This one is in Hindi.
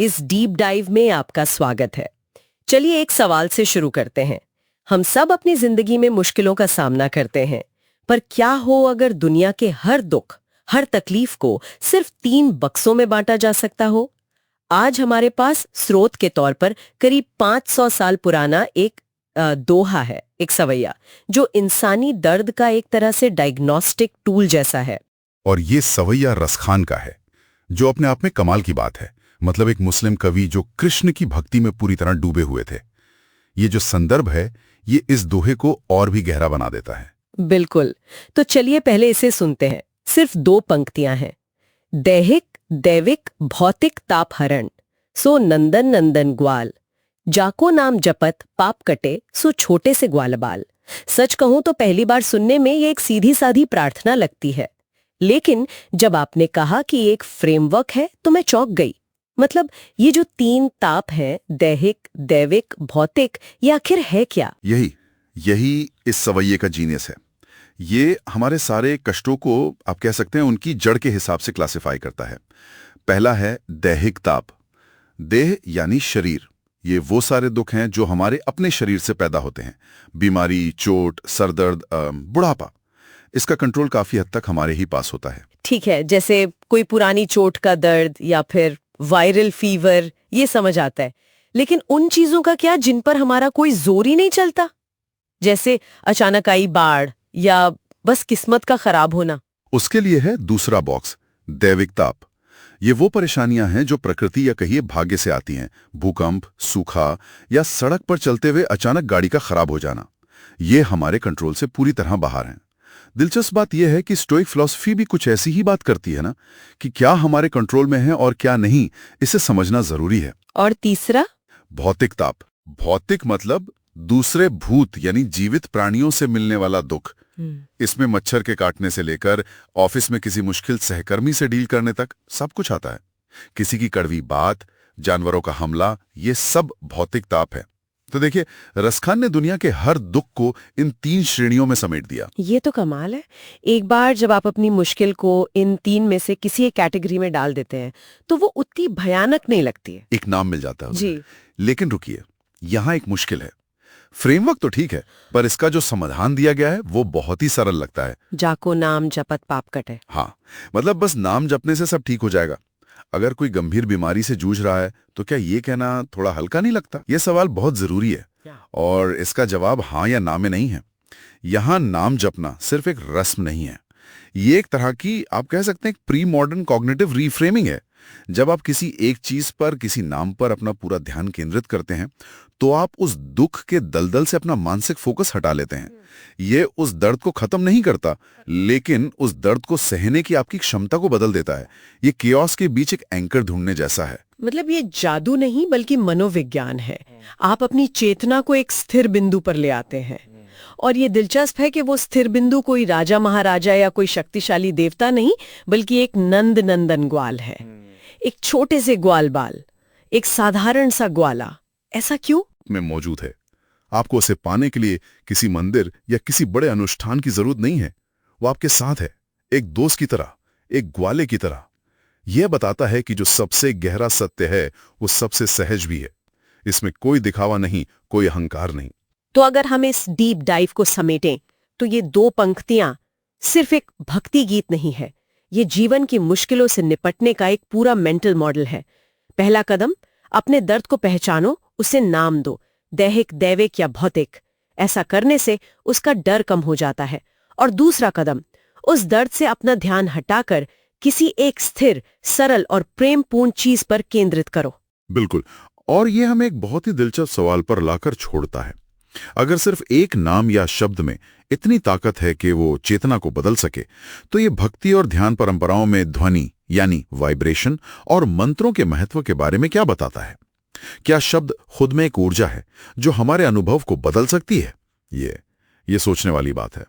इस डीप डाइव में आपका स्वागत है। चलिए एक सवाल से शुरू करते हैं। हम सब अपनी जिंदगी में मुश्किलों का सामना करते हैं, पर क्या हो अगर दुनिया के हर दुख, हर तकलीफ को सिर्फ 3 बक्सों में बांटा जा सकता हो? आज हमारे पास स्रोत के तौर पर करीब 500 साल पुराना एक दोहा है, एक सवैया, जो इंसानी दर्द का एक तरह से डायग्नोस्टिक टूल जैसा है। और ये सवैया रसखान का है, जो अपने आप में कमाल की बात है। मतलब एक मुस्लिम कवि जो कृष्ण की भक्ति में पूरी तरह डूबे हुए थे। ये जो संदर्भ है, ये इस दोहे को और भी गहरा बना देता है। बिल्कुल। तो चलिए पहले इसे सुनते हैं। सिर्फ 2 पंक्तियां हैं। दैहिक दैविक भौतिक ताप हरण, सो नंदन नंदन ग्वाल, जाको नाम जपत पाप कटे, सो छोटे से ग्वाल बाल। सच कहूं तो पहली बार सुनने में ये एक सीधी साधी प्रार्थना लगती है, लेकिन जब आपने कहा कि एक फ्रेमवर्क है तो मैं चौंक गई। मतलब ये जो 3 ताप हैं, दैहिक दैविक भौतिक, ये आखिर है क्या? यही इस सवैये का जीनियस है। ये हमारे सारे कष्टों को आप कह सकते हैं उनकी जड़ के हिसाब से क्लासिफाई करता है। पहला है दैहिक ताप। देह यानी शरीर। ये वो सारे दुख हैं जो हमारे अपने शरीर से पैदा होते हैं। बीमारी, चोट, सरदर्द, बुढ़ापा। इसका कंट्रोल काफी हद तक हमारे ही पास होता है। ठीक है, जैसे कोई पुरानी चोट का दर्द या फिर वायरल फीवर, ये समझ आता है। लेकिन उन चीजों का क्या जिन पर हमारा कोई जोर ही नहीं चलता? जैसे अचानक आई बाढ़ या बस किस्मत का खराब होना। उसके लिए है दूसरा बॉक्स, दैविक ताप। ये वो परेशानियां हैं जो प्रकृति या कहिए भाग्य से आती हैं। भूकंप, सूखा या सड़क पर चलते हुए अचानक गाड़ी का खराब हो जाना। ये हमारे कंट्रोल से पूरी तरह बाहर हैं। दिलचस्प बात यह है कि स्टोइक फिलॉसफी भी कुछ ऐसी ही बात करती है ना, कि क्या हमारे कंट्रोल में है और क्या नहीं, इसे समझना जरूरी है। और तीसरा, भौतिक ताप। भौतिक मतलब दूसरे भूत यानी जीवित प्राणियों से मिलने वाला दुख। इसमें मच्छर के काटने से लेकर ऑफिस में किसी मुश्किल सहकर्मी से डील करने तक सब कुछ आता है। किसी की कड़वी बात, जानवरों का हमला, ये सब भौतिक ताप है। तो देखिए, रसखान ने दुनिया के हर दुख को इन 3 श्रेणियों में समेट दिया। ये तो कमाल है। एक बार जब आप अपनी मुश्किल को इन 3 में से किसी एक कैटेगरी में डाल देते हैं, तो वो उतनी भयानक नहीं लगती है। एक नाम मिल जाता है जी। लेकिन रुकिए, यहाँ एक मुश्किल है। फ्रेमवर्क तो ठीक है, पर इसका जो समाधान दिया गया है वो बहुत ही सरल लगता है। जाको नाम जपत पाप कटे। हाँ, मतलब बस नाम जपने से सब ठीक हो जाएगा। अगर कोई गंभीर बीमारी से जूझ रहा है तो क्या ये कहना थोड़ा हल्का नहीं लगता? ये सवाल बहुत जरूरी है और इसका जवाब हाँ या ना में नहीं है। यहाँ नाम जपना सिर्फ एक रस्म नहीं है, ये एक तरह की आप कह सकते हैं प्री मॉडर्न कॉग्निटिव रीफ्रेमिंग है। जब आप किसी एक चीज पर, किसी नाम पर अपना पूरा ध्यान केंद्रित करते हैं, तो आप उस दुख के दलदल से अपना मानसिक फोकस हटा लेते हैं। ये उस दर्द को खत्म नहीं करता, लेकिन उस दर्द को सहने की आपकी क्षमता को बदल देता है। ये कियोस्क के बीच एक एंकर ढूंढने जैसा है। मतलब ये जादू नहीं बल्कि मनोविज्ञान है। आप अपनी चेतना को एक स्थिर बिंदु पर ले आते हैं। और ये दिलचस्प है कि वो स्थिर बिंदु कोई राजा महाराजा या कोई शक्तिशाली देवता नहीं, बल्कि एक नंद नंदन ग्वाल है। एक छोटे से ग्वाल बाल, एक साधारण सा ग्वाला। ऐसा क्यों? में मौजूद है। आपको उसे पाने के लिए किसी मंदिर या किसी बड़े अनुष्ठान की जरूरत नहीं है। वो आपके साथ है, एक दोस्त की तरह, एक ग्वाले की तरह। यह बताता है कि जो सबसे गहरा सत्य है वो सबसे सहज भी है। इसमें कोई दिखावा नहीं, कोई अहंकार नहीं। तो अगर हम इस डीप डाइव को समेटें, तो ये 2 पंक्तियां सिर्फ एक भक्ति गीत नहीं है, ये जीवन की मुश्किलों से निपटने का एक पूरा मेंटल मॉडल है। पहला कदम, अपने दर्द को पहचानो, उसे नाम दो, दैहिक दैविक या भौतिक। ऐसा करने से उसका डर कम हो जाता है। और दूसरा कदम, उस दर्द से अपना ध्यान हटाकर किसी एक स्थिर, सरल और प्रेमपूर्ण चीज पर केंद्रित करो। बिल्कुल। और ये हमें एक बहुत ही दिलचस्प सवाल पर लाकर छोड़ता है। अगर सिर्फ एक नाम या शब्द में इतनी ताकत है कि वो चेतना को बदल सके, तो ये भक्ति और ध्यान परंपराओं में ध्वनि यानी वाइब्रेशन और मंत्रों के महत्व के बारे में क्या बताता है? क्या शब्द खुद में एक ऊर्जा है जो हमारे अनुभव को बदल सकती है? ये सोचने वाली बात है।